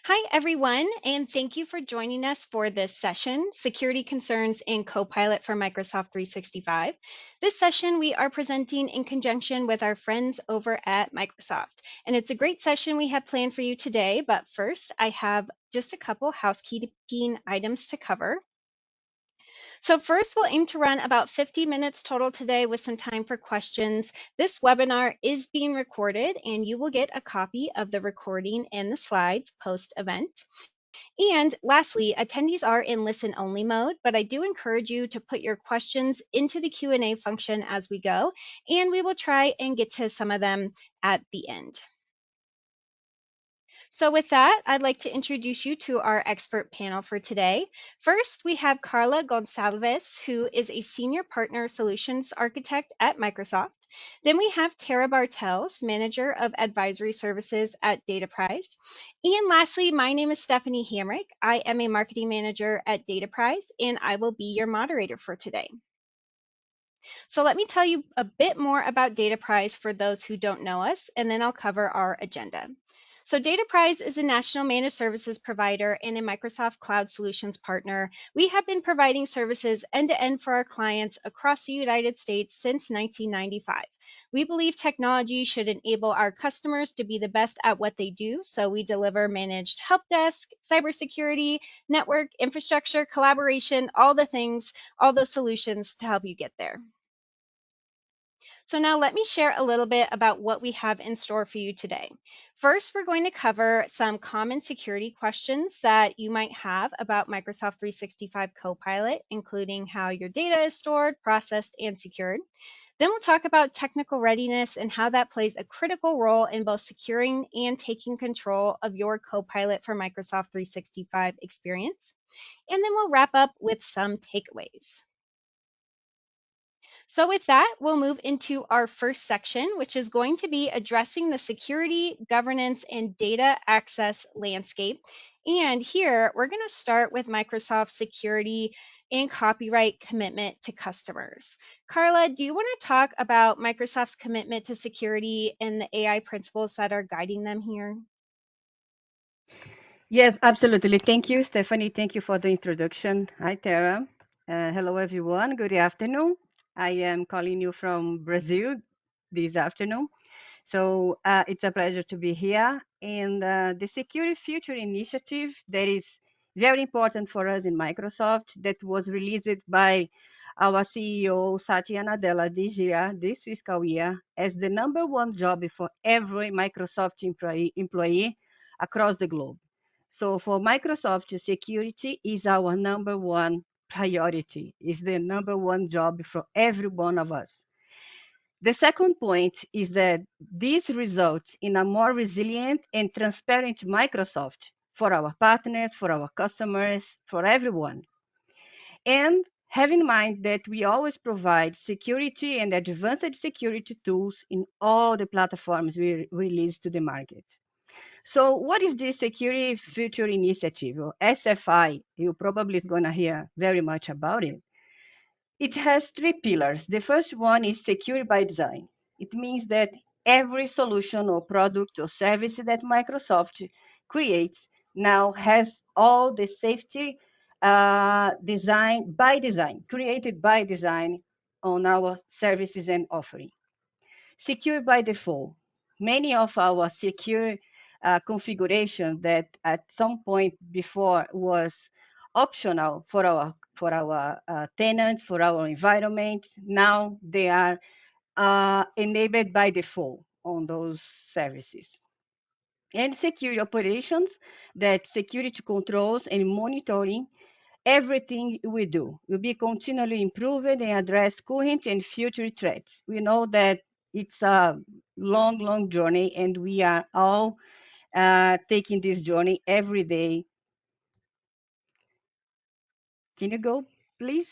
Hi, everyone, and thank you for joining us for this session, Security Concerns in Copilot for Microsoft 365. This session we are presenting in conjunction with our friends over at Microsoft. And it's a great session we have planned for you today, but first I have just a couple housekeeping items to cover. So first, we'll aim to run about 50 minutes total today with some time for questions. This webinar is being recorded, and you will get a copy of the recording and the slides post-event. And lastly, attendees are in listen-only mode, but I do encourage you to put your questions into the Q&A function as we go, and we will try and get to some of them at the end. So with that, I'd like to introduce you to our expert panel for today. First, we have Carla Gonsalves, who is a Senior Partner Solutions Architect at Microsoft. Then we have Tara Bartels, Manager of Advisory Services at Dataprise. And lastly, my name is Stephanie Hamrick. I am a Marketing Manager at Dataprise, and I will be your moderator for today. So let me tell you a bit more about Dataprise for those who don't know us, and then I'll cover our agenda. So Dataprise is a national managed services provider and a Microsoft Cloud Solutions partner. We have been providing services end-to-end for our clients across the United States since 1995. We believe technology should enable our customers to be the best at what they do, so we deliver managed help desk, cybersecurity, network, infrastructure, collaboration, all the things, all those solutions to help you get there. So now let me share a little bit about what we have in store for you today. First, we're going to cover some common security questions that you might have about Microsoft 365 Copilot, including how your data is stored, processed, and secured. Then we'll talk about technical readiness and how that plays a critical role in both securing and taking control of your Copilot for Microsoft 365 experience. And then we'll wrap up with some takeaways. So with that, we'll move into our first section, which is going to be addressing the security, governance, and data access landscape. And here, we're going to start with Microsoft's security and copyright commitment to customers. Carla, do you want to talk about Microsoft's commitment to security and the AI principles that are guiding them here? Yes, absolutely. Thank you, Stephanie. Thank you for the introduction. Hi, Tara. Hello, everyone. Good afternoon. I am calling you from Brazil this afternoon. So it's a pleasure to be here. And the Security Future Initiative, that is very important for us in Microsoft, that was released by our CEO, Satya Nadella, this fiscal year, as the number one job for every Microsoft employee across the globe. So for Microsoft, security is our number one priority, is the number one job for every one of us. The second point is that this results in a more resilient and transparent Microsoft for our partners, for our customers, for everyone. And have in mind that we always provide security and advanced security tools in all the platforms we release to the market. So what is the Security Future Initiative, or SFI? You probably is going to hear very much about it. It has three pillars. The first one is secure by design. It means that every solution or product or service that Microsoft creates now has all the safety created by design on our services and offering. Secure by default. Many of our secure configuration that at some point before was optional for our tenants, for our environment, now they are enabled by default on those services. And security operations, that security controls and monitoring everything we do will be continually improved and address current and future threats. We know that it's a long, long journey, and we are all taking this journey every day. Can you go, please?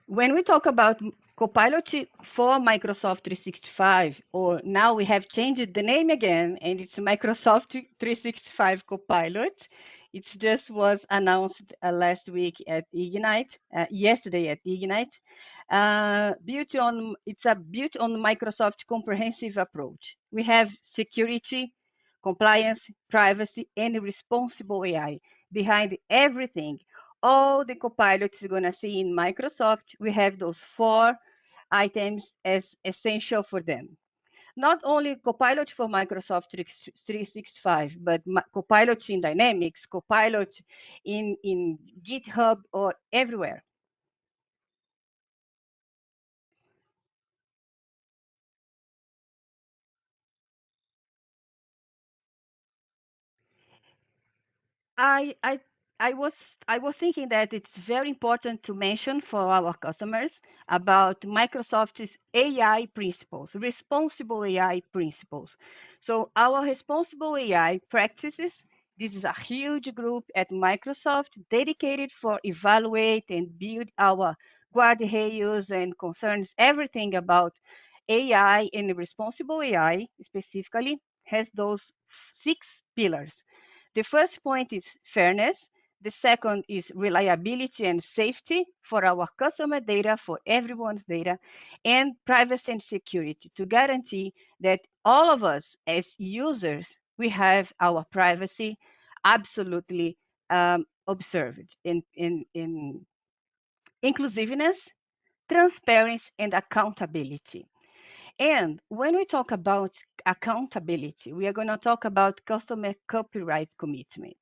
When we talk about Copilot for Microsoft 365, or now we have changed the name again, and it's Microsoft 365 Copilot. It just was announced last week at Ignite, yesterday at Ignite. It's a built on Microsoft comprehensive approach. We have security, compliance, privacy, and responsible AI behind everything. All the copilots you're gonna see in Microsoft, we have those four items as essential for them. Not only Copilot for Microsoft 365, but Copilot in Dynamics, Copilot in GitHub or everywhere. I I I was I was thinking that it's very important to mention for our customers about Microsoft's AI principles, responsible AI principles. So our responsible AI practices, this is a huge group at Microsoft dedicated for evaluate and build our guardrails and concerns everything about AI and responsible AI specifically has those 6 pillars. The first point is fairness. The second is reliability and safety for our customer data, for everyone's data, and privacy and security to guarantee that all of us as users, we have our privacy absolutely observed in inclusiveness, transparency, and accountability. And when we talk about accountability, we are going to talk about customer copyright commitment.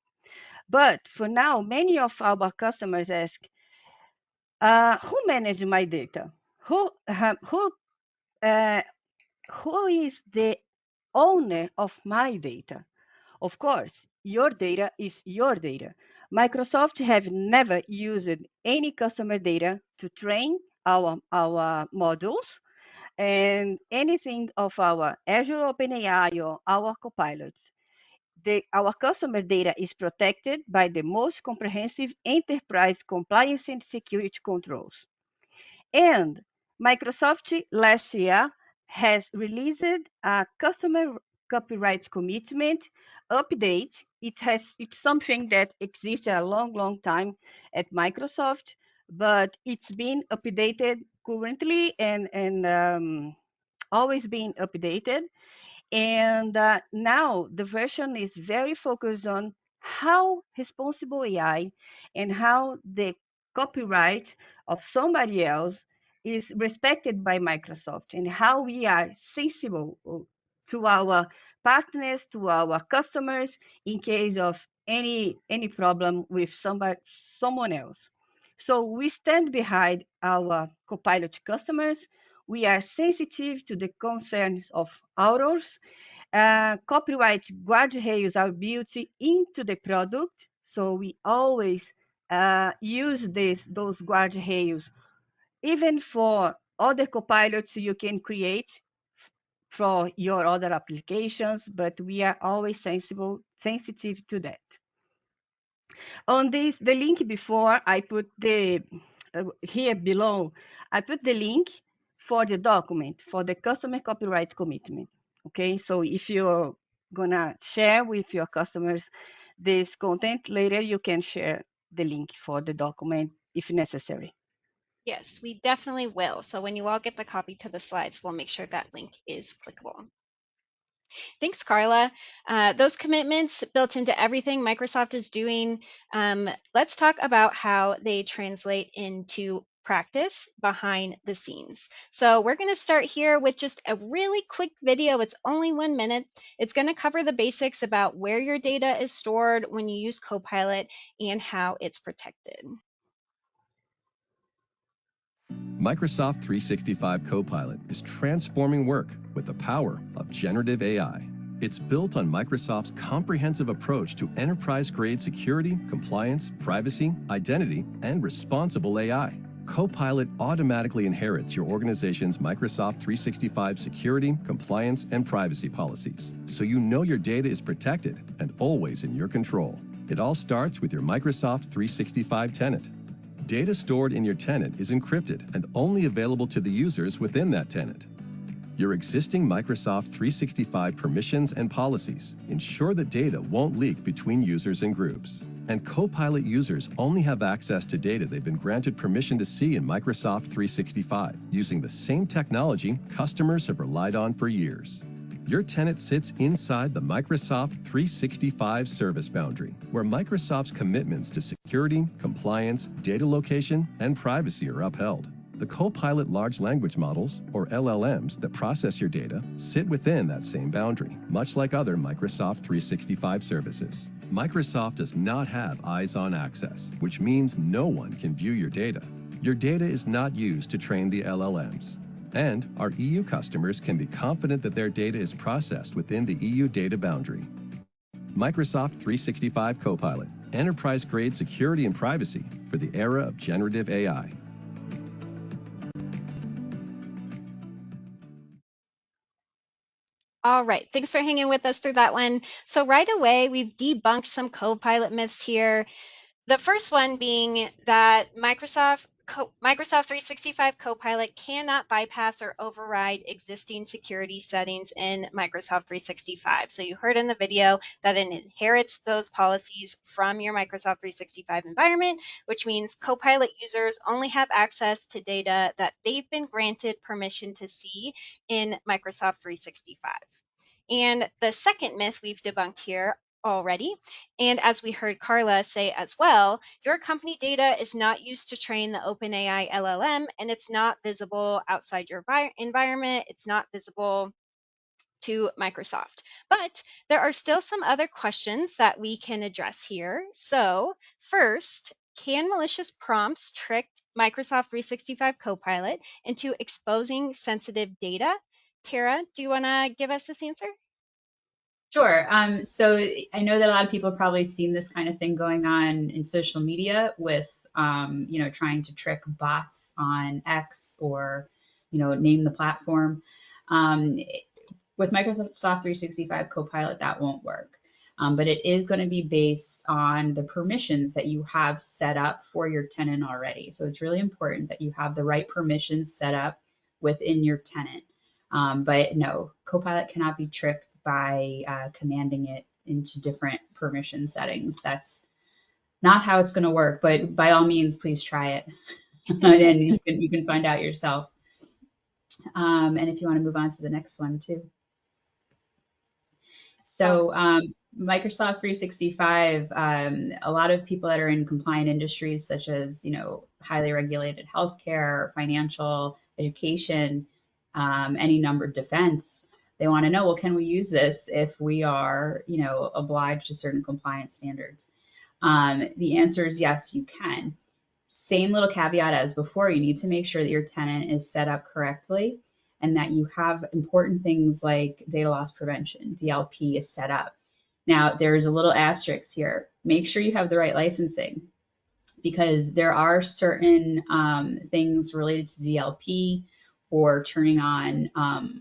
But for now, many of our customers ask, who manages my data? Who, um, who, uh, who is the owner of my data? Of course, your data is your data. Microsoft have never used any customer data to train our models and anything of our Azure OpenAI or our copilots. Our customer data is protected by the most comprehensive enterprise compliance and security controls. And Microsoft last year has released a customer copyright commitment update. It's something that exists a long, long time at Microsoft, but it's been updated currently and always being updated. And now the version is very focused on how responsible AI and how the copyright of somebody else is respected by Microsoft and how we are sensible to our partners, to our customers in case of any problem with someone else. So we stand behind our Copilot customers. We are sensitive to the concerns of ours. Copyright guardrails are built into the product, so we always use those guardrails. Even for other copilots you can create for your other applications, but we are always sensitive to that. On the link before, I put here below, I put the link for the document, for the customer copyright commitment. Okay, so if you're gonna share with your customers this content later, you can share the link for the document if necessary. Yes, we definitely will. So when you all get the copy to the slides, we'll make sure that link is clickable. Thanks, Carla. Those commitments built into everything Microsoft is doing. Let's talk about how they translate into practice behind the scenes. So we're going to start here with just a really quick video. It's only 1 minute. It's going to cover the basics about where your data is stored when you use Copilot and how it's protected. Microsoft 365 Copilot is transforming work with the power of generative AI. It's built on Microsoft's comprehensive approach to enterprise-grade security, compliance, privacy, identity, and responsible AI. Copilot automatically inherits your organization's Microsoft 365 security, compliance, and privacy policies, so you know your data is protected and always in your control. It all starts with your Microsoft 365 tenant. Data stored in your tenant is encrypted and only available to the users within that tenant. Your existing Microsoft 365 permissions and policies ensure that data won't leak between users and groups. And Copilot users only have access to data they've been granted permission to see in Microsoft 365, using the same technology customers have relied on for years. Your tenant sits inside the Microsoft 365 service boundary, where Microsoft's commitments to security, compliance, data location, and privacy are upheld. The Copilot large language models, or LLMs, that process your data sit within that same boundary, much like other Microsoft 365 services. Microsoft does not have eyes-on access, which means no one can view your data. Your data is not used to train the LLMs. And our EU customers can be confident that their data is processed within the EU data boundary. Microsoft 365 Copilot, enterprise-grade security and privacy for the era of generative AI. All right, thanks for hanging with us through that one. So right away, we've debunked some Copilot myths here. The first one being that Microsoft 365 Copilot cannot bypass or override existing security settings in Microsoft 365. So you heard in the video that it inherits those policies from your Microsoft 365 environment, which means Copilot users only have access to data that they've been granted permission to see in Microsoft 365. And the second myth we've debunked here already, and as we heard Carla say as well, your company data is not used to train the OpenAI LLM, and it's not visible outside your environment. It's not visible to Microsoft. But there are still some other questions that we can address here. So first, can malicious prompts trick Microsoft 365 Copilot into exposing sensitive data? Tara, do you want to give us this answer? Sure. So I know that a lot of people have probably seen this kind of thing going on in social media with, trying to trick bots on X or, name the platform. Um, with Microsoft 365 Copilot, that won't work. But it is going to be based on the permissions that you have set up for your tenant already. So it's really important that you have the right permissions set up within your tenant. But no, Copilot cannot be tricked by commanding it into different permission settings. That's not how it's going to work. But by all means, please try it, and you can find out yourself. And if you want to move on to the next one too. So Microsoft 365, a lot of people that are in compliant industries such as, highly regulated healthcare, financial, education, any number of defense, they want to know, well, can we use this if we are, obliged to certain compliance standards? The answer is yes, you can. Same little caveat as before, you need to make sure that your tenant is set up correctly and that you have important things like data loss prevention, DLP, is set up. Now, there's a little asterisk here. Make sure you have the right licensing because there are certain things related to DLP or turning on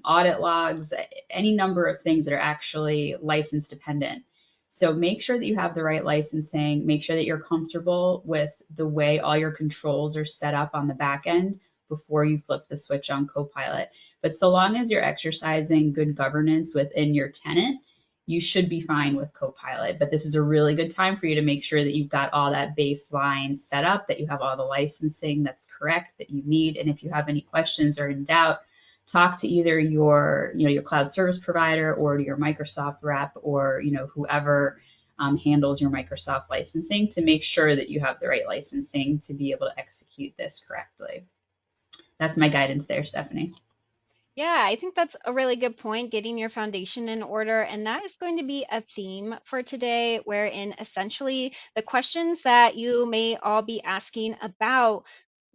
audit logs, any number of things that are actually license dependent. So make sure that you have the right licensing, make sure that you're comfortable with the way all your controls are set up on the back end before you flip the switch on Copilot. But so long as you're exercising good governance within your tenant, you should be fine with Copilot. But this is a really good time for you to make sure that you've got all that baseline set up, that you have all the licensing that's correct that you need. And if you have any questions or in doubt, talk to either your cloud service provider or to your Microsoft rep or whoever handles your Microsoft licensing to make sure that you have the right licensing to be able to execute this correctly. That's my guidance there, Stephanie. Yeah, I think that's a really good point, getting your foundation in order. And that is going to be a theme for today, wherein essentially the questions that you may all be asking about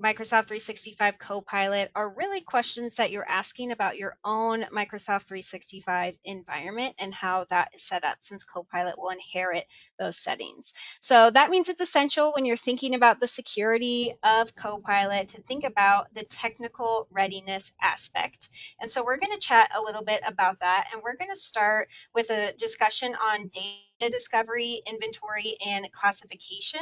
Microsoft 365 Copilot are really questions that you're asking about your own Microsoft 365 environment and how that is set up, since Copilot will inherit those settings. So that means it's essential when you're thinking about the security of Copilot to think about the technical readiness aspect. And so we're going to chat a little bit about that. And we're going to start with a discussion on data discovery, inventory, and classification.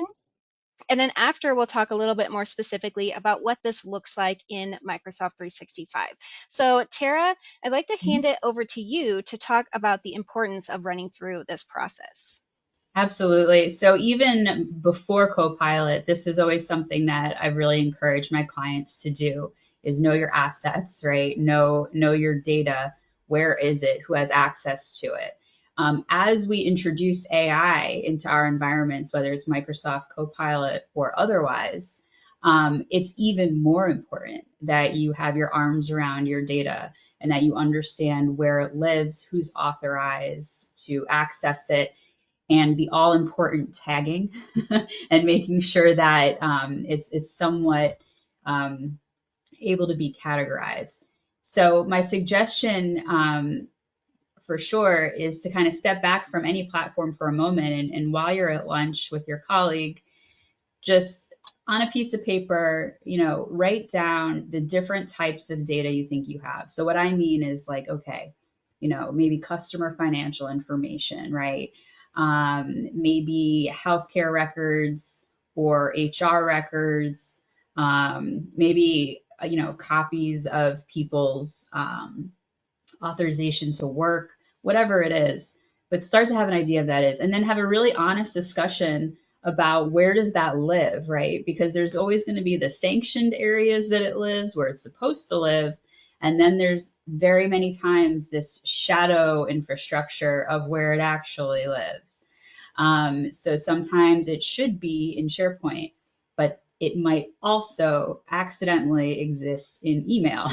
And then after, we'll talk a little bit more specifically about what this looks like in Microsoft 365. So Tara, I'd like to hand it over to you to talk about the importance of running through this process. Absolutely. So even before Copilot, this is always something that I really encourage my clients to do is know your assets, right? Know your data. Where is it? Who has access to it? As we introduce AI into our environments, whether it's Microsoft Copilot or otherwise, it's even more important that you have your arms around your data and that you understand where it lives, who's authorized to access it, and the all important tagging and making sure that it's somewhat um, able to be categorized. So my suggestion for sure is to kind of step back from any platform for a moment, and while you're at lunch with your colleague, just on a piece of paper, write down the different types of data you think you have. So what I mean is like, okay, maybe customer financial information, right? Maybe healthcare records or HR records, maybe, copies of people's authorization to work, whatever it is, but start to have an idea of that is, and then have a really honest discussion about where does that live, right? Because there's always going to be the sanctioned areas that it lives where it's supposed to live. And then there's very many times this shadow infrastructure of where it actually lives. So sometimes it should be in SharePoint, but it might also accidentally exist in email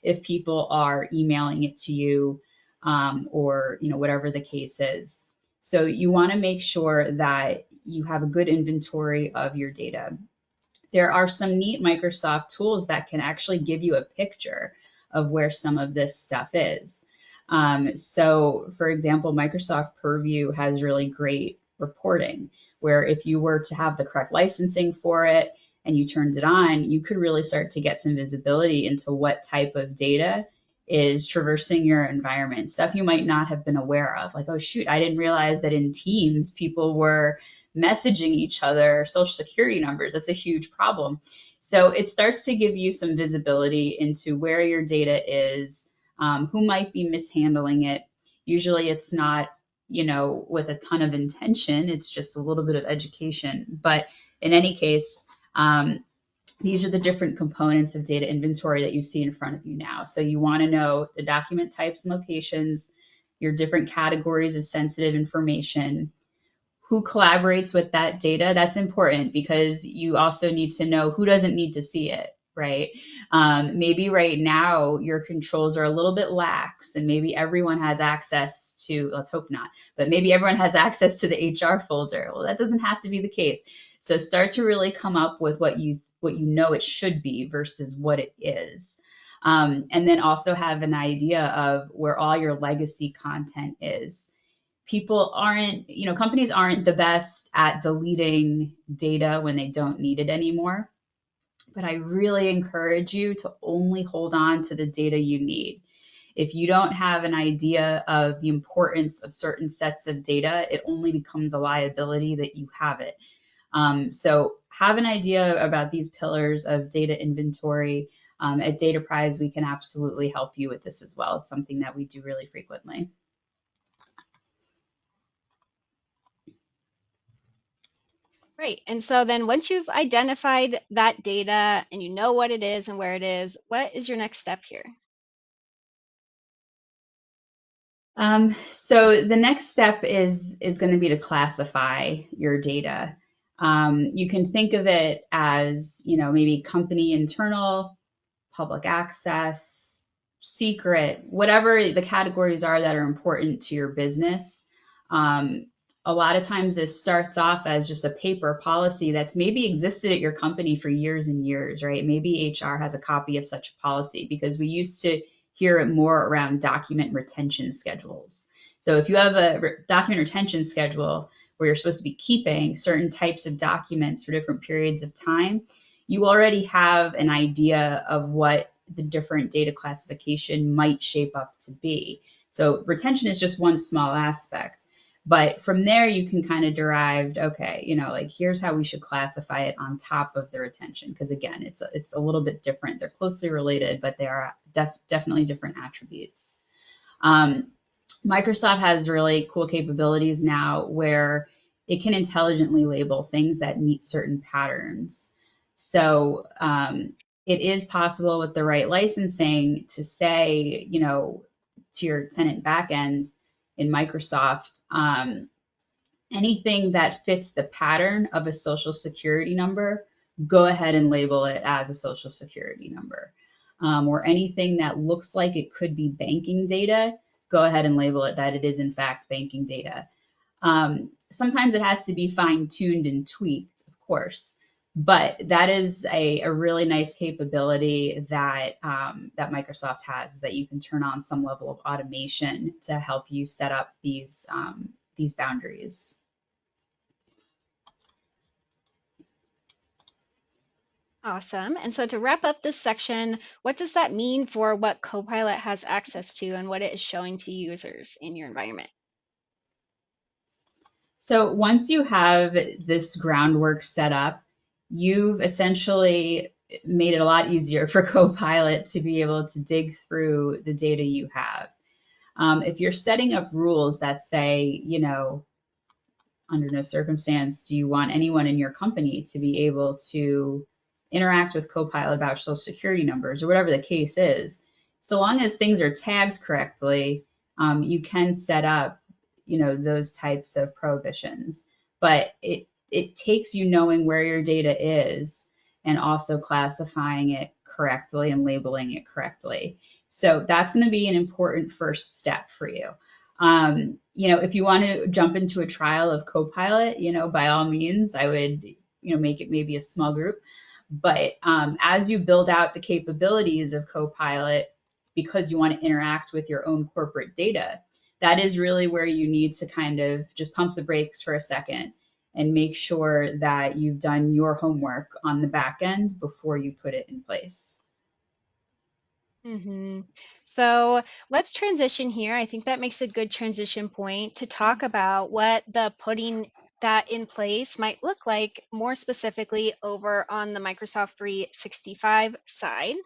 if people are emailing it to you, or whatever the case is. So you want to make sure that you have a good inventory of your data. There are some neat Microsoft tools that can actually give you a picture of where some of this stuff is. So, for example, Microsoft Purview has really great reporting where if you were to have the correct licensing for it and you turned it on, you could really start to get some visibility into what type of data is traversing your environment, stuff you might not have been aware of. Like, oh, shoot, I didn't realize that in Teams, people were messaging each other social security numbers. That's a huge problem. So it starts to give you some visibility into where your data is, who might be mishandling it. Usually it's not, with a ton of intention, it's just a little bit of education. But in any case, these are the different components of data inventory that you see in front of you now. So you want to know the document types and locations, your different categories of sensitive information, who collaborates with that data. That's important because you also need to know who doesn't need to see it, right? Maybe right now your controls are a little bit lax and maybe everyone has access to, let's hope not, but maybe everyone has access to the HR folder. Well, that doesn't have to be the case. So start to really come up with what you know it should be versus what it is. And then also have an idea of where all your legacy content is. Companies aren't the best at deleting data when they don't need it anymore. But I really encourage you to only hold on to the data you need. If you don't have an idea of the importance of certain sets of data, it only becomes a liability that you have it. So have an idea about these pillars of data inventory. At DataPrize, we can absolutely help you with this as well. It's something that we do really frequently. Right. And so then once you've identified that data and you know what it is and where it is, what is your next step here? So the next step is going to be to classify your data. You can think of it as, maybe company internal, public access, secret, whatever the categories are that are important to your business. A lot of times this starts off as just a paper policy that's maybe existed at your company for years and years, right? Maybe HR has a copy of such a policy because we used to hear it more around document retention schedules. So if you have a document retention schedule where you're supposed to be keeping certain types of documents for different periods of time, you already have an idea of what the different data classification might shape up to be. So retention is just one small aspect. But from there, you can kind of derive, okay, like here's how we should classify it on top of the retention. Because again, it's a little bit different. They're closely related, but they are definitely different attributes. Microsoft has really cool capabilities now where it can intelligently label things that meet certain patterns. So it is possible with the right licensing to say, to your tenant backend in Microsoft, anything that fits the pattern of a social security number, go ahead and label it as a social security number. Or anything that looks like it could be banking data, go ahead and label it that it is in fact banking data. Sometimes it has to be fine tuned and tweaked, of course, but that is a really nice capability that that Microsoft has, is that you can turn on some level of automation to help you set up these boundaries. Awesome. And so to wrap up this section, what does that mean for what Copilot has access to and what it is showing to users in your environment? So once you have this groundwork set up, you've essentially made it a lot easier for Copilot to be able to dig through the data you have. If you're setting up rules that say, under no circumstance do you want anyone in your company to be able to interact with Copilot about social security numbers or whatever the case is, so long as things are tagged correctly, you can set up, those types of prohibitions. But it takes you knowing where your data is and also classifying it correctly and labeling it correctly. So that's going to be an important first step for you. If you want to jump into a trial of Copilot, by all means, I would, make it maybe a small group. But as you build out the capabilities of Copilot, because you want to interact with your own corporate data, that is really where you need to kind of just pump the brakes for a second and make sure that you've done your homework on the back end before you put it in place. So let's transition here. I think that makes a good transition point to talk about what the putting that in place might look like more specifically over on the Microsoft 365 side.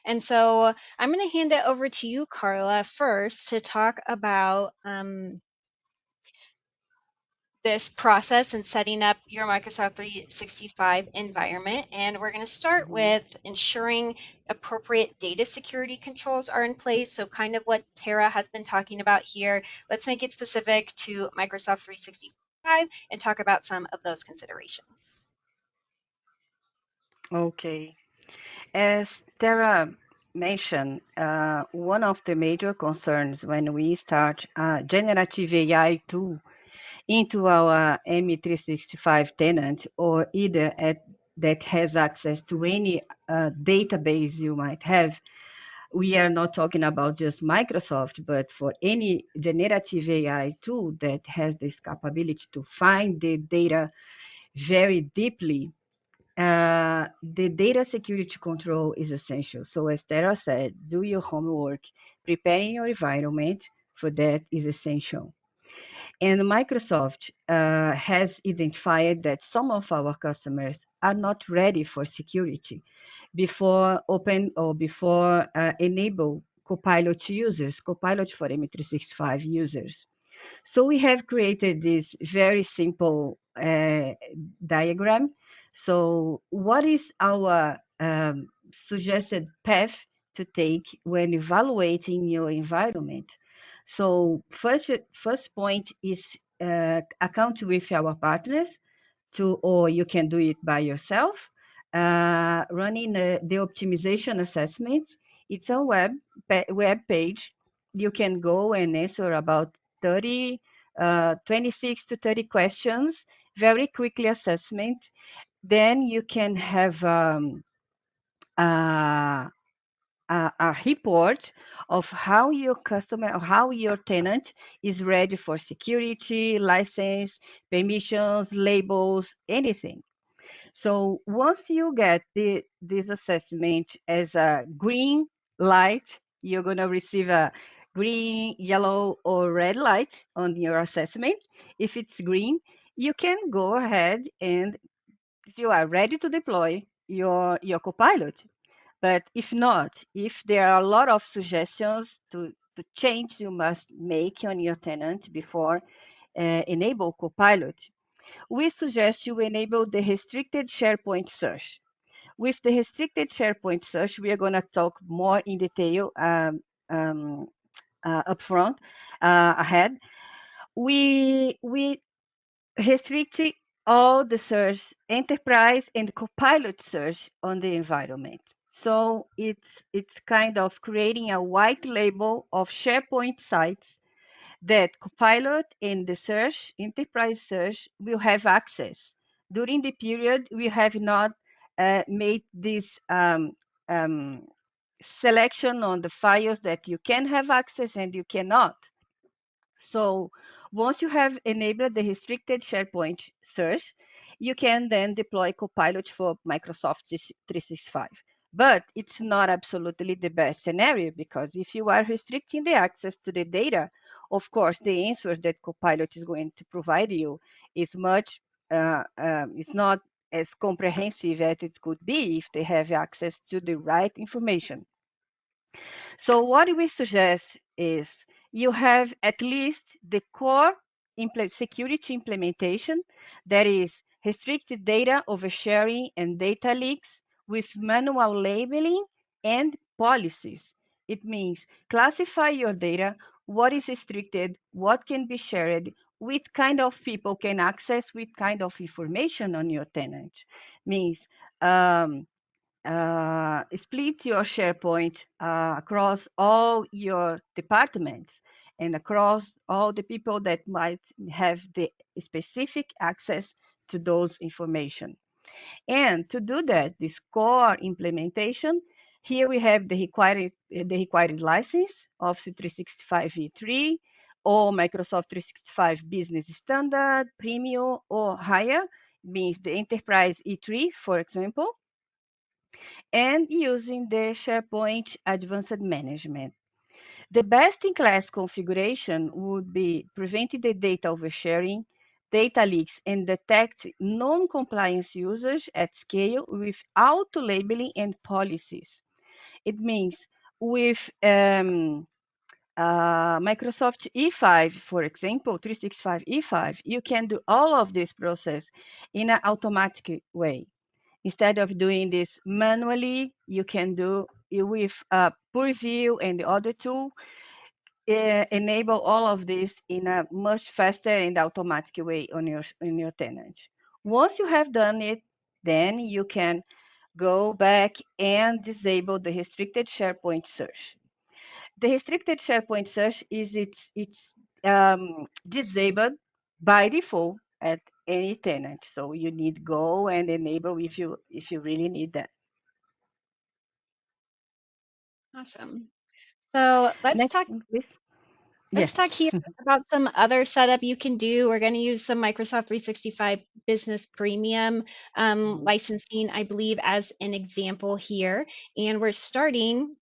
And so I'm going to hand it over to you, Carla, first to talk about this process and setting up your Microsoft 365 environment. And we're going to start with ensuring appropriate data security controls are in place. So kind of what Tara has been talking about here. Let's make it specific to Microsoft 365 and talk about some of those considerations. Okay. As Tara mentioned, one of the major concerns when we start a generative AI tool into our M365 tenant, or either that has access to any database you might have, we are not talking about just Microsoft, but for any generative AI tool that has this capability to find the data very deeply, the data security control is essential. So as Tara said, do your homework. Preparing your environment for that is essential. And Microsoft has identified that some of our customers are not ready for security before open or before enable Copilot users, Copilot for M365 users. So we have created this very simple diagram. So what is our suggested path to take when evaluating your environment? So first point is account with our partners or you can do it by yourself. Running the optimization assessment. It's a web page. You can go and answer about 26 to 30 questions, very quickly assessment. Then you can have a report of how your customer or how your tenant is ready for security, license, permissions, labels, anything. So once you get this assessment as a green light, you're going to receive a green, yellow, or red light on your assessment. If it's green, you can go ahead and you are ready to deploy your Copilot. But if not, if there are a lot of suggestions to change you must make on your tenant before enable Copilot, we suggest you enable the restricted SharePoint search. With the restricted SharePoint search, we are going to talk more in detail upfront ahead. We restrict all the search, enterprise and Copilot search on the environment. So it's kind of creating a white label of SharePoint sites that Copilot and the search, enterprise search, will have access. During the period, we have not made this um, selection on the files that you can have access and you cannot. So once you have enabled the restricted SharePoint search, you can then deploy Copilot for Microsoft 365. But it's not absolutely the best scenario because if you are restricting the access to the data, of course, the answers that Copilot is going to provide you is much, it's not as comprehensive as it could be if they have access to the right information. So what we suggest is you have at least the core security implementation, that is restricted data oversharing and data leaks with manual labeling and policies. It means classify your data, what is restricted, what can be shared, which kind of people can access which kind of information on your tenant. Means split your SharePoint across all your departments and across all the people that might have the specific access to those information. And to do that, this core implementation, here we have the required license of C365 V3 or Microsoft 365 Business Standard, Premium, or higher, means the Enterprise E3, for example, and using the SharePoint Advanced Management. The best-in-class configuration would be preventing the data oversharing, data leaks, and detect non-compliance users at scale with auto-labeling and policies. It means with Microsoft E5, for example, 365 E5, you can do all of this process in an automatic way. Instead of doing this manually, you can do it with Purview and the other tool, enable all of this in a much faster and automatic way on your tenant. Once you have done it, then you can go back and disable the restricted SharePoint search. The restricted SharePoint search is disabled by default at any tenant. So you need go and enable if you really need that. Awesome. So let's Next, talk. please. Let's Yes. talk here about some other setup you can do. We're going to use some Microsoft 365 Business Premium Mhm. licensing, I believe, as an example here. And we're starting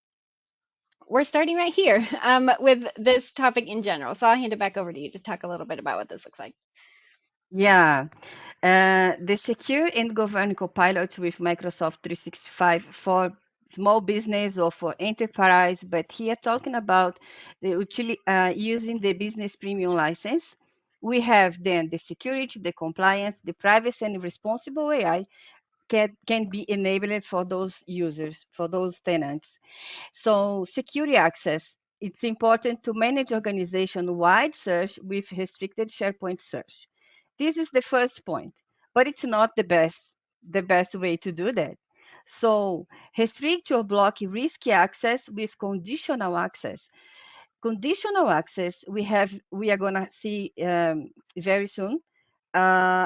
right here with this topic in general. So I'll hand it back over to you to talk a little bit about what this looks like. Yeah. The secure and governed Copilot with Microsoft 365 for small business or for enterprise, but here talking about using the business premium license. We have then the security, the compliance, the privacy and responsible AI can be enabled for those users, for those tenants. So security access, it's important to manage organization-wide search with restricted SharePoint search. This is the first point, but it's not the best way to do that. So restrict or block risky access with conditional access. Conditional access, we are gonna see very soon.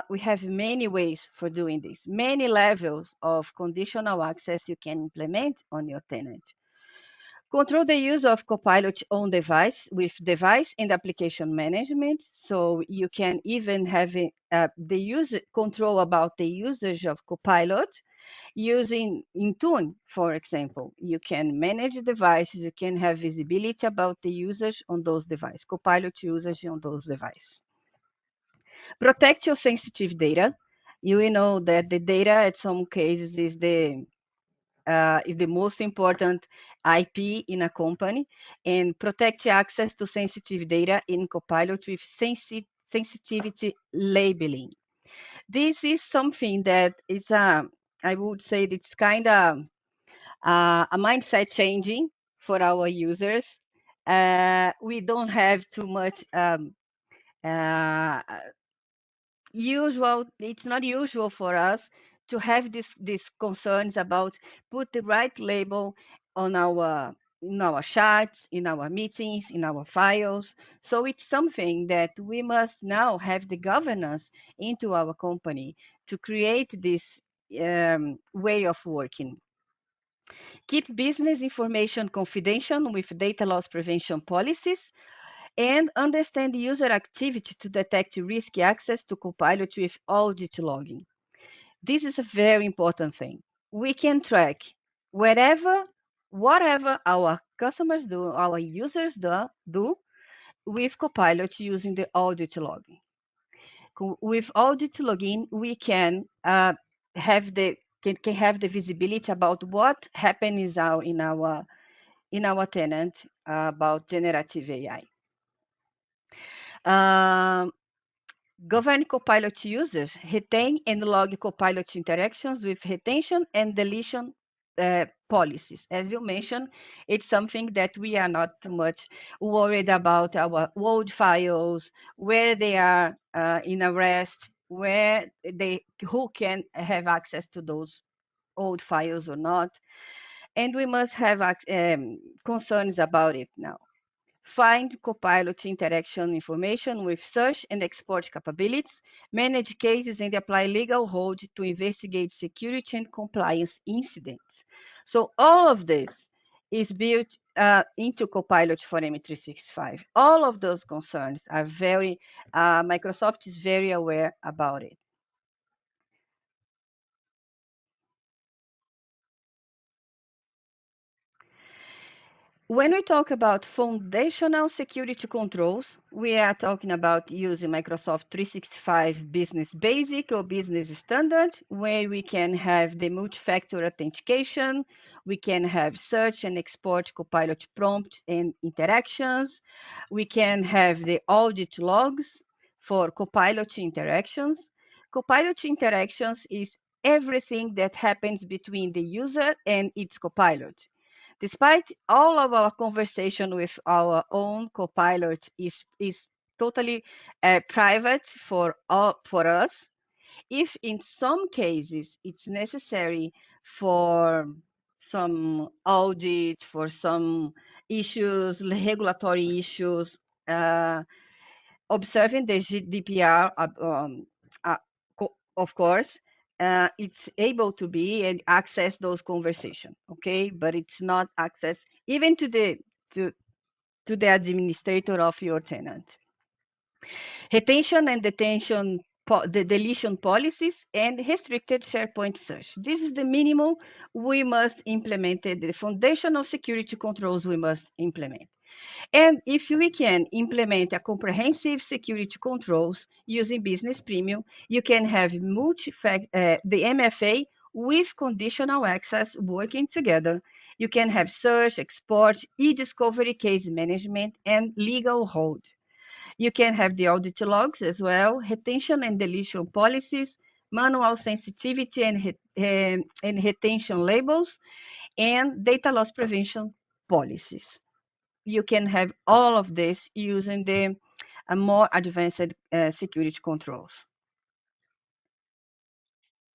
We have many ways for doing this, many levels of conditional access you can implement on your tenant. Control the use of Copilot on device with device and application management. So you can even have the user control about the usage of Copilot using Intune, for example. You can manage devices, you can have visibility about the usage on those devices, Copilot usage on those devices. Protect your sensitive data. You will know that the data at some cases is the most important IP in a company, and protect access to sensitive data in Copilot with sensitivity labeling. This is something that is I would say it's kind of a mindset changing for our users. We don't have too much uh, usual. It's not usual for us to have these concerns about put the right label on our in our charts, in our meetings, in our files. So it's something that we must now have the governance into our company to create this way of working. Keep business information confidential with data loss prevention policies, and understand user activity to detect risky access to Copilot with audit logging. This is a very important thing. We can track wherever, whatever our customers do, our users do with Copilot using the audit logging. With audit login, we have can have the visibility about what happens in our tenant about generative AI. Um, Govern Copilot users, retain and log Copilot interactions with retention and deletion policies. As you mentioned, it's something that we are not too much worried about our old files, where they are in a rest, who can have access to those old files or not. And we must have concerns about it now. Find Copilot interaction information with search and export capabilities, manage cases, and apply legal hold to investigate security and compliance incidents. So all of this is built into Copilot for M365. All of those concerns are Microsoft is very aware about it. When we talk about foundational security controls, we are talking about using Microsoft 365 Business Basic or Business Standard, where we can have the multi-factor authentication, we can have search and export Copilot prompt and interactions, we can have the audit logs for Copilot interactions. Copilot interactions is everything that happens between the user and its Copilot. Despite all of our conversation with our own Copilot is totally private for us, if in some cases it's necessary for some audit, for some issues, regulatory issues, uh, observing the GDPR, uh, of course, it's able to be and access those conversations, okay? But it's not access even to, to the administrator of your tenant. Retention and detention, the deletion policies, and restricted SharePoint search. This is the minimum we must implement, the foundational security controls we must implement. And if we can implement a comprehensive security controls using Business Premium, you can have the MFA with conditional access working together. You can have search, export, e-discovery, case management, and legal hold. You can have the audit logs as well, retention and deletion policies, manual sensitivity and retention labels, and data loss prevention policies. You can have all of this using the more advanced security controls.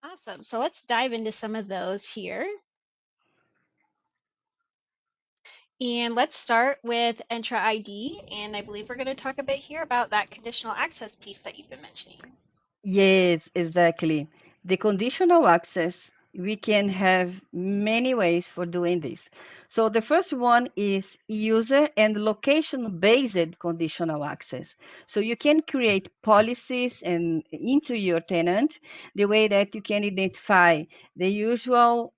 Awesome. So let's dive into some of those here. And let's start with Entra ID. And I believe we're going to talk a bit here about that conditional access piece that you've been mentioning. Yes, exactly. The conditional access, we can have many ways for doing this. So the first one is user and location-based conditional access. So you can create policies and into your tenant the way that you can identify the usual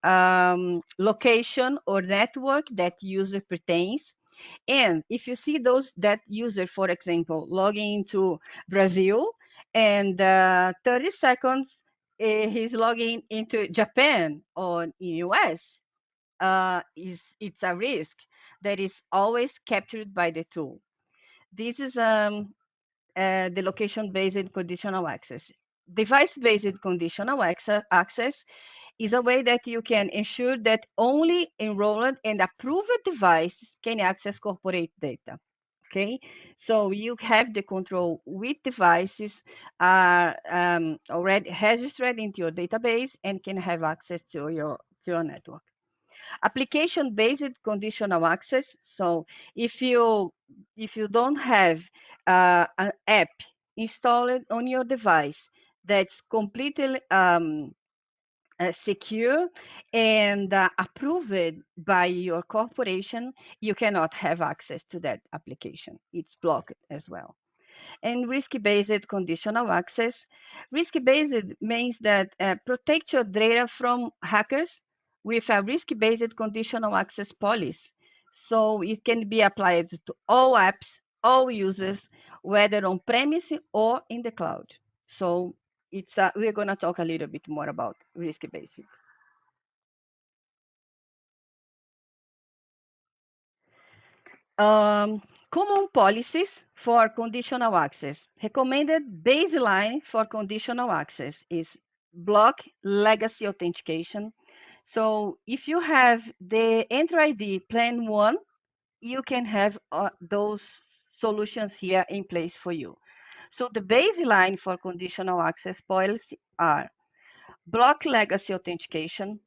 location or network that user pertains. And if you see that user, for example, logging into Brazil, and 30 seconds he's logging into Japan or in US, it's a risk that is always captured by the tool. This is the location-based conditional access. device-based conditional access is a way that you can ensure that only enrolled and approved devices can access corporate data. Okay, so you have the control which devices are already registered into your database and can have access to your network. Application-based conditional access. So if you don't have an app installed on your device that's completely secure and approved by your corporation, you cannot have access to that application. It's blocked as well. And risk-based conditional access. Risk-based means that protect your data from hackers with a risk-based conditional access policy. So it can be applied to all apps, all users, whether on premise or in the cloud. So we're going to talk a little bit more about risk-based. Common policies for conditional access. Recommended baseline for conditional access is block legacy authentication. So if you have the Enter ID Plan 1, you can have those solutions here in place for you. So the baseline for conditional access policy are block legacy authentication,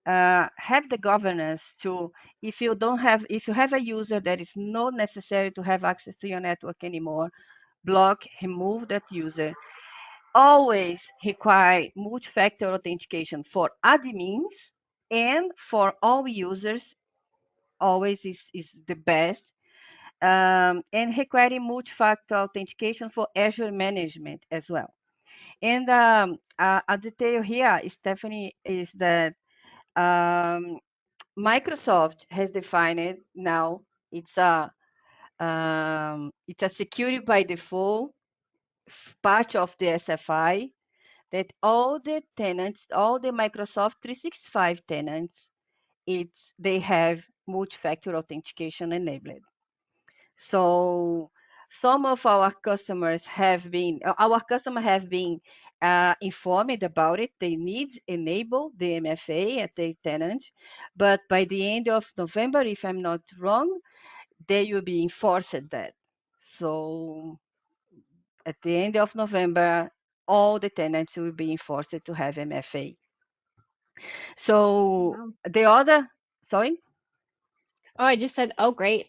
have the governance to, if you have a user that is not necessary to have access to your network anymore, block, remove that user. Always require multi-factor authentication for admins and for all users, always is the best. And requiring multi-factor authentication for Azure management as well. And a detail here, Stephanie, is that Microsoft has defined it now. It's a security by default part of the SFI that all the tenants, all the Microsoft 365 tenants, they have multi-factor authentication enabled. So some of our customers have been informed about it. They need enable the MFA at the tenant, but by the end of November, if I'm not wrong, they will be enforced that. So at the end of November, all the tenants will be enforced to have MFA. So Wow. the other, sorry? Oh, I just said, oh, great.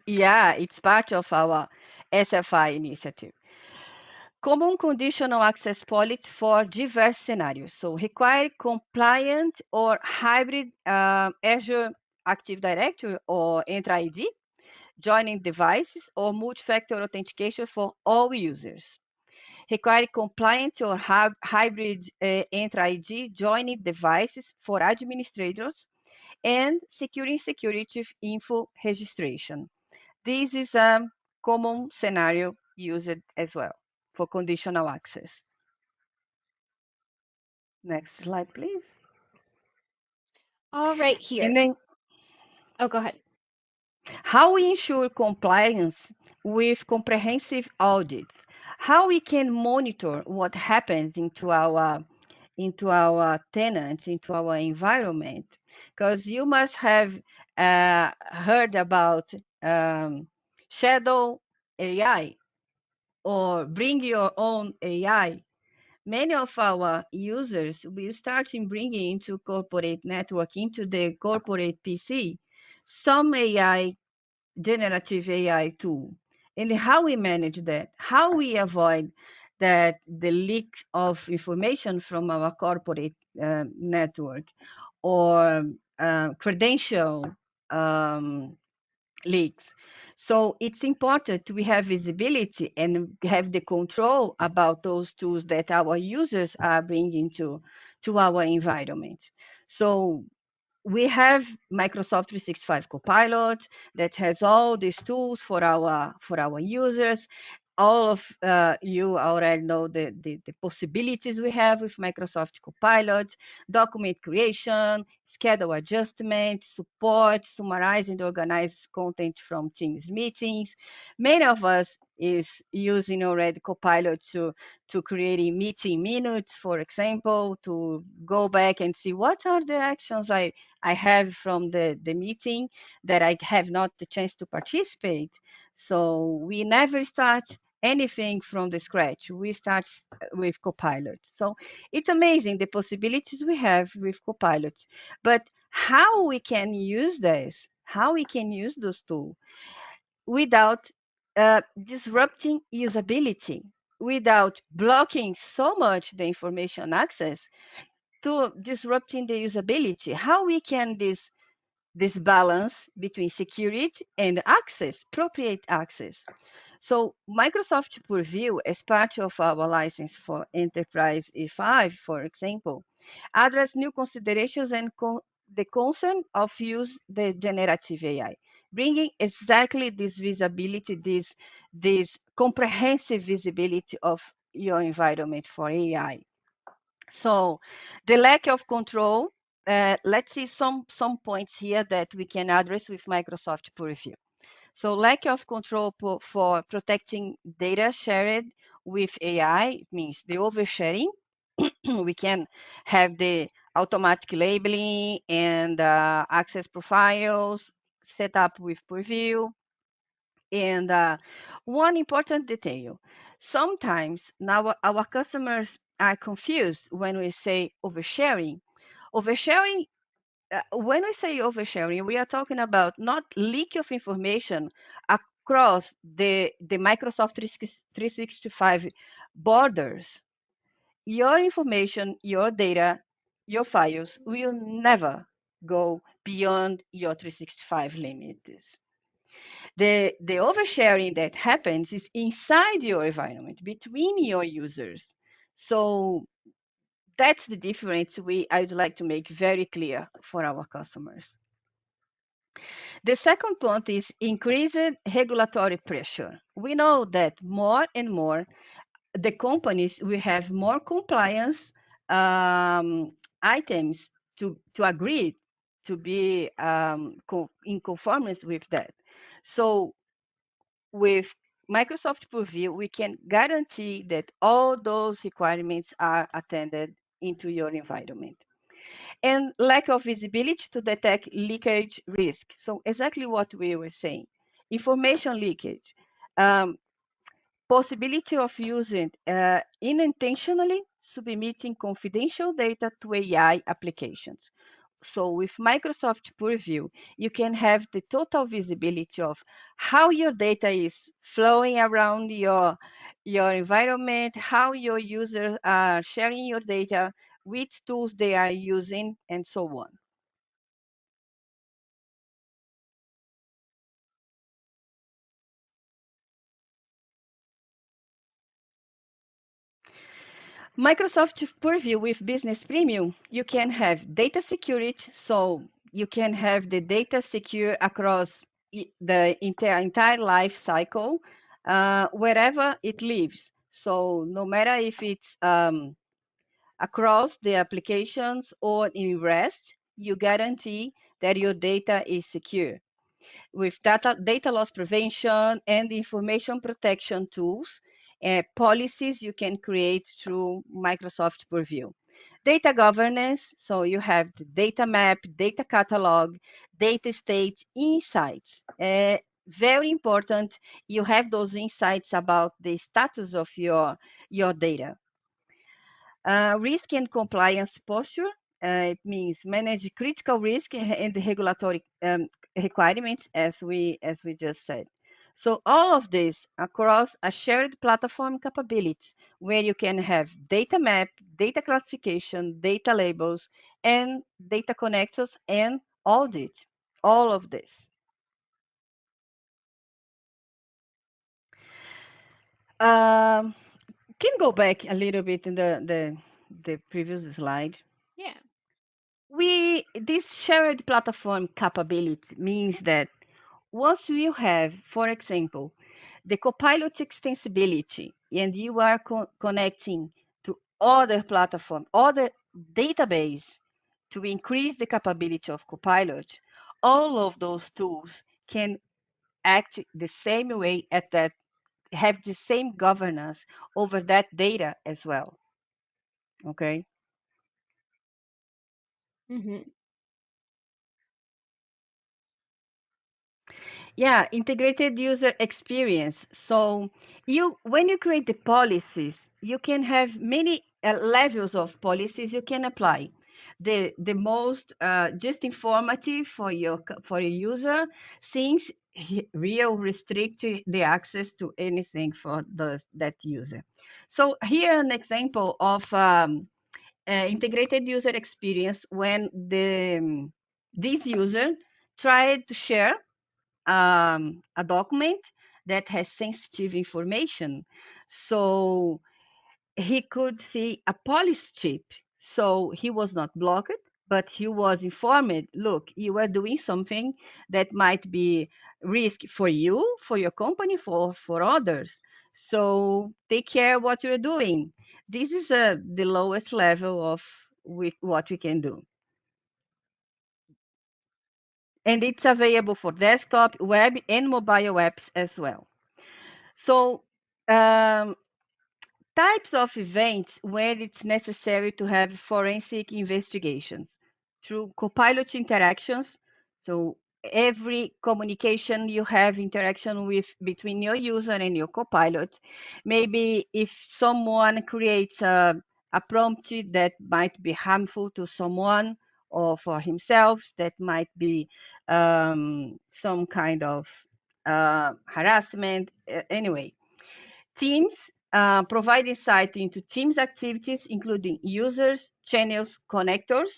Yeah, it's part of our SFI initiative. Common conditional access policy for diverse scenarios. So require compliant or hybrid Azure Active Directory or Entra ID, joining devices or multi-factor authentication for all users. Require compliant or hybrid Entra ID, joining devices for administrators and securing security info registration. This is a common scenario used as well for conditional access. Next slide, please. All right, And here. then Oh, go ahead. how we ensure compliance with comprehensive audits, how we can monitor what happens into our tenants, into our environment, because you must have heard about shadow AI or bring your own AI. Many of our users will start in bringing into corporate network, into the corporate PC, some AI, generative AI tool. And how we manage that, how we avoid that the leak of information from our corporate network or credential um, leaks. So it's important we have visibility and have the control about those tools that our users are bringing to our environment. So we have Microsoft 365 Copilot that has all these tools for our users. All of you already know the possibilities we have with Microsoft Copilot: document creation, schedule adjustment, support, summarize and organize content from Teams meetings. Many of us is using already Copilot to creating meeting minutes, for example, to go back and see what are the actions I have from the meeting that I have not the chance to participate. So we never start anything from the scratch. We start with Copilot. So it's amazing the possibilities we have with Copilot. But how we can use this, how we can use those tools without disrupting usability, without blocking so much the information access to disrupting the usability. How we can this balance between security and access, appropriate access. So Microsoft Purview, as part of our license for Enterprise E5, for example, address new considerations and the concern of use the generative AI, bringing exactly this visibility, this comprehensive visibility of your environment for AI. So the lack of control, let's see some points here that we can address with Microsoft Purview. So lack of control for protecting data shared with AI means the oversharing. We can have the automatic labeling and access profiles set up with Purview. And one important detail, sometimes now our customers are confused when we say oversharing. Oversharing, when we say oversharing, we are talking about not leak of information across the Microsoft 365 borders. Your information, your data, your files will never go beyond your 365 limits. The oversharing that happens is inside your environment, between your users. So that's the difference I would like to make very clear for our customers. The second point is increased regulatory pressure. We know that more and more the companies will have more compliance items to agree to be in conformance with that. So with Microsoft Purview, we can guarantee that all those requirements are attended into your environment. And lack of visibility to detect leakage risk. So exactly what we were saying. Information leakage. Um, Possibility of using unintentionally submitting confidential data to AI applications. So with Microsoft Purview, you can have the total visibility of how your data is flowing around your environment, how your users are sharing your data, which tools they are using, and so on. Microsoft Purview with Business Premium, you can have data security, so you can have the data secure across the entire life cycle, wherever it lives. So no matter if it's across the applications or in REST, you guarantee that your data is secure with data loss prevention and information protection tools, policies you can create through Microsoft Purview. Data governance, so you have the data map, data catalog, data state insights. Very important, you have those insights about the status of your data. Risk and compliance posture. It means manage critical risk and regulatory requirements, as we just said. So all of this across a shared platform capability where you can have data map, data classification, data labels, and data connectors and audit. All of this. Um, can go back a little bit in the previous slide. Yeah. This shared platform capability means that once you have, for example, the Copilot extensibility, and you are connecting to other platform, other database to increase the capability of Copilot, all of those tools can act the same way at that have the same governance over that data as well. Okay. Hmm. Yeah, integrated user experience. So when you create the policies, you can have many levels of policies you can apply. The most just informative for your user, since real restrict the access to anything for that user. So here an example of integrated user experience when this user tried to share a document that has sensitive information. So he could see a policy chip. So he was not blocked, but he was informed, look, you are doing something that might be risk for you, for your company, for others. So take care what you're doing. This is the lowest level of what we can do. And it's available for desktop, web, and mobile apps as well. So, um, types of events where it's necessary to have forensic investigations through Copilot interactions. So, every communication you have interaction with between your user and your Copilot. Maybe if someone creates a prompt that might be harmful to someone or for himself, that might be some kind of harassment. Anyway, Teams provide insight into Teams activities, including users, channels, connectors,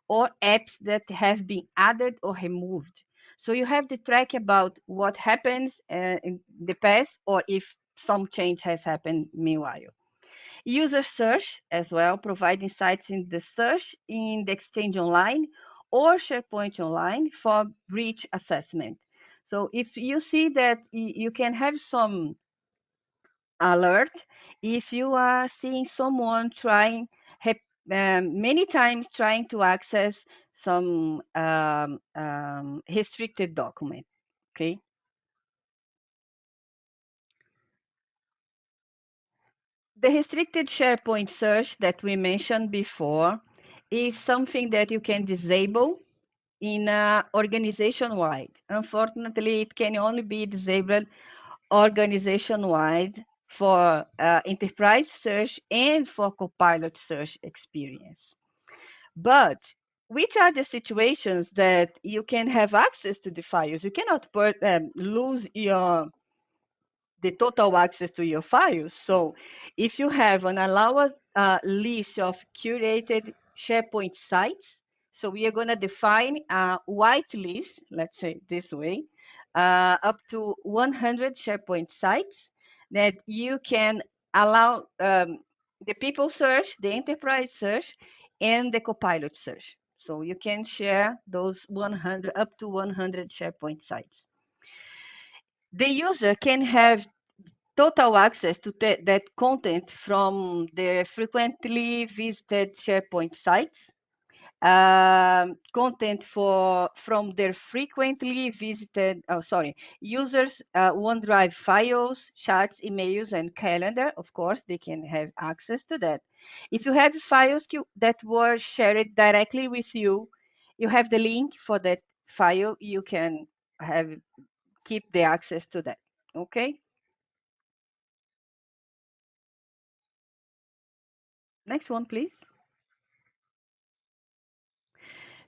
or apps that have been added or removed. So you have the track about what happens in the past or if some change has happened meanwhile. User search as well provide insights in the search in the Exchange Online or SharePoint Online for breach assessment. So if you see that you can have some alert if you are seeing someone trying many times trying to access some restricted document. Okay. The restricted SharePoint search that we mentioned before is something that you can disable in organization-wide. Unfortunately, it can only be disabled organization-wide for enterprise search and for Copilot search experience. But which are the situations that you can have access to the files? You cannot lose the total access to your files. So if you have an allowed list of curated SharePoint sites, so we are going to define a white list, let's say this way, up to 100 SharePoint sites that you can allow the people search, the enterprise search, and the Copilot search. So you can share those 100 up to 100 SharePoint sites. The user can have total access to that content from their frequently visited SharePoint sites, content from their frequently visited, users' OneDrive files, chats, emails, and calendar. Of course, they can have access to that. If you have files that were shared directly with you, you have the link for that file. You can keep the access to that. Okay. Next one, please.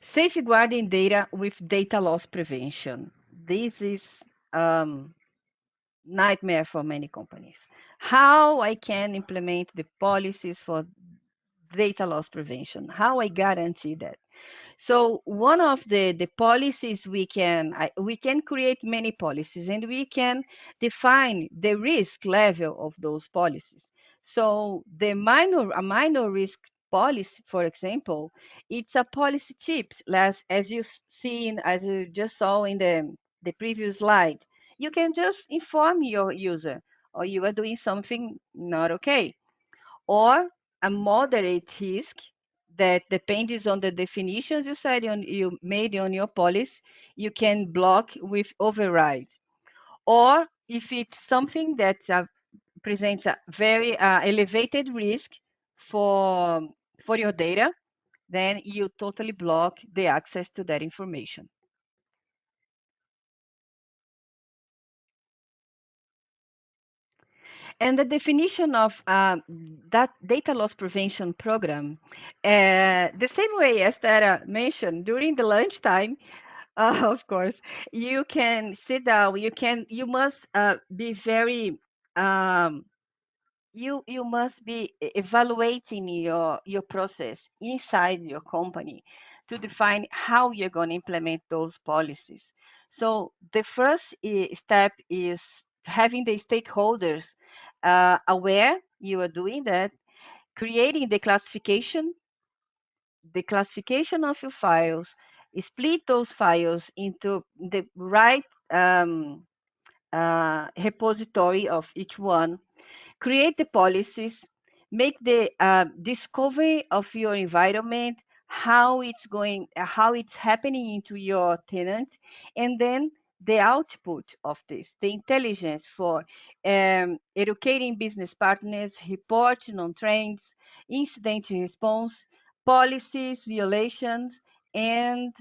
Safeguarding data with data loss prevention. This is um, nightmare for many companies. How I can implement the policies for data loss prevention? How I guarantee that? So one of the policies we can create many policies and we can define the risk level of those policies. So a minor risk policy, for example, it's a policy chip, as you just saw in the previous slide. You can just inform your user or you are doing something not okay, or a moderate risk that depends on the definitions you made on your policy, you can block with override. Or if it's something that presents a very elevated risk for for your data, then you totally block the access to that information. And the definition of that data loss prevention program, the same way as Tara mentioned during the lunchtime, of course, you can sit down. You must be very um, you must be evaluating your process inside your company to define how you're going to implement those policies. So the first step is having the stakeholders aware you are doing that, creating the classification of your files, split those files into the right repository of each one, create the policies, make the discovery of your environment, how it's happening into your tenants, and then the output of this, the intelligence for educating business partners, reporting on trends, incident response, policies, violations, and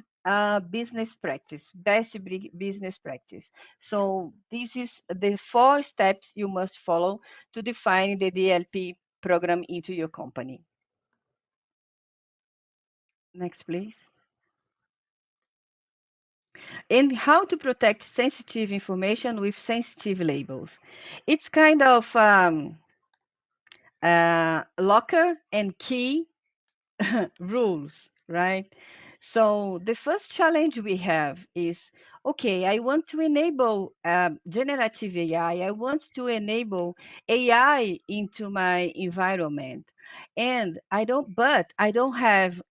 business practice, best business practice. So this is the 4 steps you must follow to define the DLP program into your company. Next, please. And how to protect sensitive information with sensitive labels. It's kind of locker and key rules, right? So the first challenge we have is, okay, I want to enable generative AI. I want to enable AI into my environment, and I don't have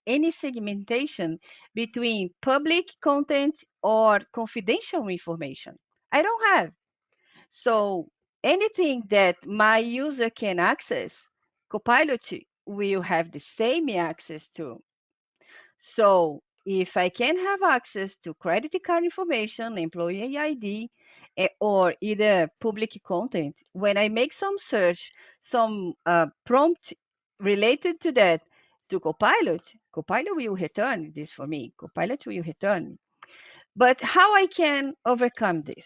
any segmentation between public content or confidential information. I don't have. So anything that my user can access, Copilot will have the same access to. So if I can have access to credit card information, employee ID, or either public content, when I make some search, some prompt related to that to Copilot, Copilot will return this for me. Copilot will return. But how I can overcome this?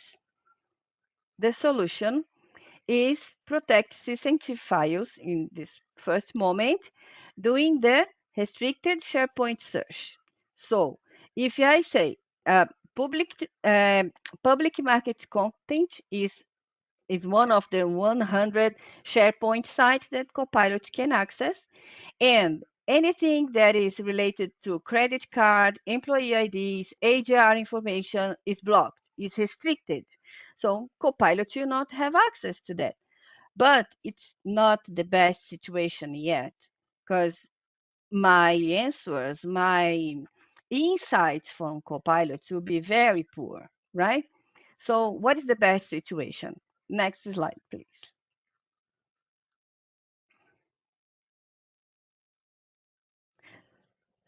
The solution is protect sensitive files in this first moment doing the restricted SharePoint search. So if I say uh, public uh, public market content is one of the 100 SharePoint sites that Copilot can access, and anything that is related to credit card, employee IDs, HR information is blocked, is restricted. So Copilot will not have access to that. But it's not the best situation yet because my answers, my insights from Copilot will be very poor, right? So what is the best situation? Next slide, please.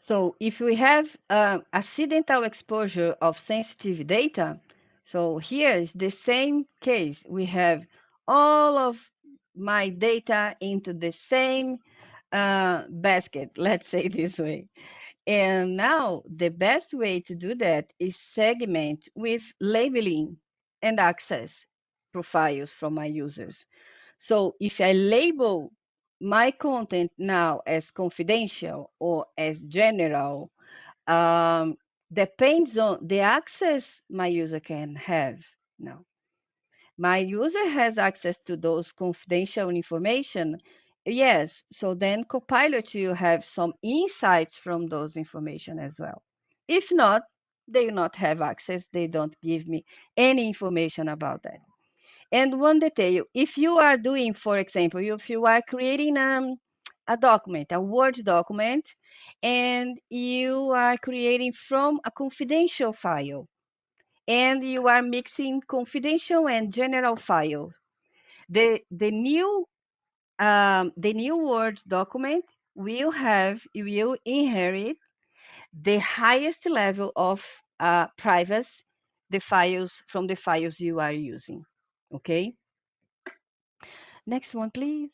So if we have accidental exposure of sensitive data, so here is the same case. We have all of my data into the same basket, let's say this way. And now the best way to do that is segment with labeling and access profiles from my users. So if I label my content now as confidential or as general, um, depends on the access my user can have. Now, my user has access to those confidential information. Yes, so then Copilot will have some insights from those information as well. If not, they will not have access. They don't give me any information about that. And one detail, if you are doing, for example, if you are creating a document, a Word document, and you are creating from a confidential file, and you are mixing confidential and general files, the new Word document will inherit the highest level of privacy the files from the files you are using. Okay. Next one, please.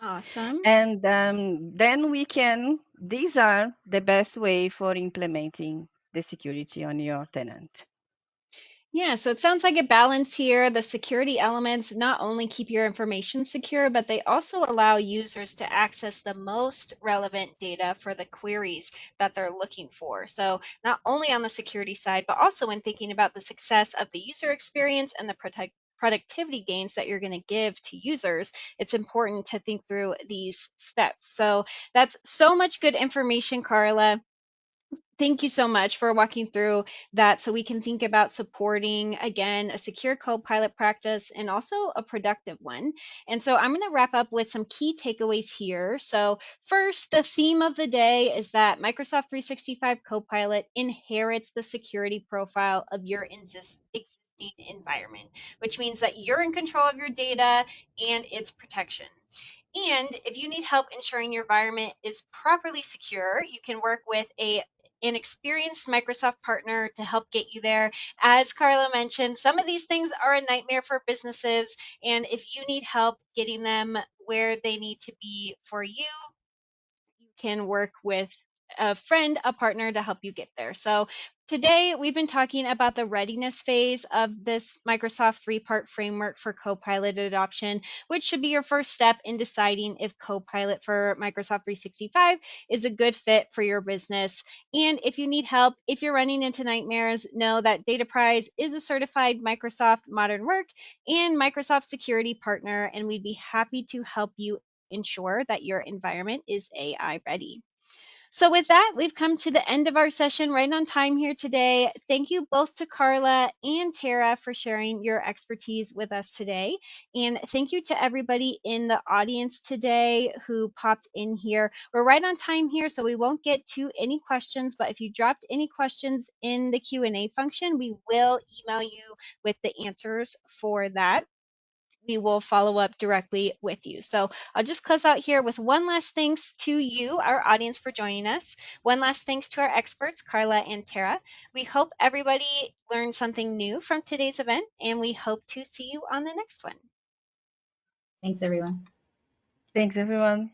Awesome. And then these are the best way for implementing the security on your tenant. Yeah, so it sounds like a balance here. The security elements not only keep your information secure, but they also allow users to access the most relevant data for the queries that they're looking for. So, not only on the security side, but also when thinking about the success of the user experience and the productivity gains that you're going to give to users, it's important to think through these steps. So, that's so much good information, Carla. Thank you so much for walking through that so we can think about supporting, again, a secure Copilot practice and also a productive one. And so I'm going to wrap up with some key takeaways here. So, first, the theme of the day is that Microsoft 365 Copilot inherits the security profile of your existing environment, which means that you're in control of your data and its protection. And if you need help ensuring your environment is properly secure, you can work with an experienced Microsoft partner to help get you there. As Carla mentioned, some of these things are a nightmare for businesses, and if you need help getting them where they need to be for you, you can work with a friend, a partner to help you get there. So today we've been talking about the readiness phase of this Microsoft three-part framework for Copilot adoption, which should be your first step in deciding if Copilot for Microsoft 365 is a good fit for your business. And if you need help, if you're running into nightmares, know that DataPrize is a certified Microsoft modern work and Microsoft security partner, and we'd be happy to help you ensure that your environment is AI ready. So, with that, we've come to the end of our session right on time here today. Thank you both to Carla and Tara for sharing your expertise with us today. And thank you to everybody in the audience today who popped in here. We're right on time here, so we won't get to any questions, but if you dropped any questions in the Q&A function, we will email you with the answers for that. We will follow up directly with you. So I'll just close out here with one last thanks to you, our audience, for joining us. One last thanks to our experts, Carla and Tara. We hope everybody learned something new from today's event, and we hope to see you on the next one. Thanks, everyone. Thanks, everyone.